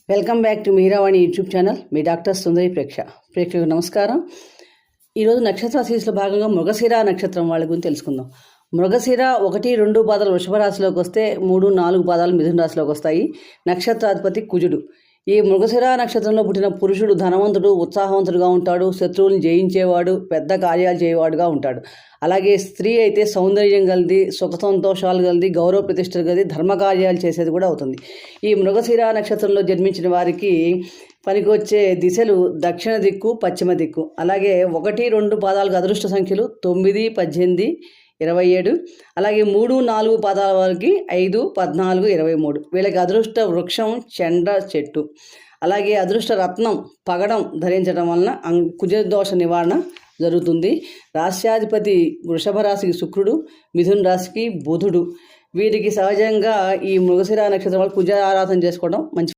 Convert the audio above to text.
Welcome back to Meeravani YouTube channel. మీ doctor Sundari ప్రేక్షకులకు నమస్కారం. ఈరోజు నక్షత్ర సీరీస్లో భాగంగా మృగశిర నక్షత్రం వాళ్ళ గురించి తెలుసుకుందాం. మృగశిర 1, 2 పాదాలు వృషభ రాశిలోకి వస్తే 3, 4 పాదాలు మిథున రాశిలోకి వస్తాయి. నక్షత్రాధిపతి కుజుడు. ఈ మృగశిర నక్షత్రంలో పుట్టిన పురుషుడు ధనవంతుడు, ఉత్సాహవంతుడుగా ఉంటాడు, శత్రువులను జయించేవాడు, పెద్ద కార్యాలు చేయవాడుగా ఉంటాడు. అలాగే స్త్రీ అయితే సౌందర్యం కలిది, సుఖ సంతోషాలు కలిది, గౌరవ ప్రతిష్టలు కలిది, ధర్మకార్యాలు చేసేది కూడా అవుతుంది. ఈ మృగశిర నక్షత్రంలో జన్మించిన వారికి పనికొచ్చే దిశలు దక్షిణ దిక్కు, పశ్చిమ దిక్కు. అలాగే 1, 2 పాదాలకు అదృష్ట సంఖ్యలు 9, 18, 27. అలాగే 3, 4 పాదాల వారికి 5, 14, 23. వీళ్ళకి అదృష్ట వృక్షం చెండ చెట్టు. అలాగే అదృష్ట రత్నం పగడం ధరించడం వలన కుజదోష నివారణ జరుగుతుంది. రాశ్యాధిపతి వృషభ రాశికి శుక్రుడు, మిథున రాశికి బుధుడు. వీరికి సహజంగా ఈ మృగశిర నక్షత్రం వాళ్ళు కుజ ఆరాధన చేసుకోవడం మంచి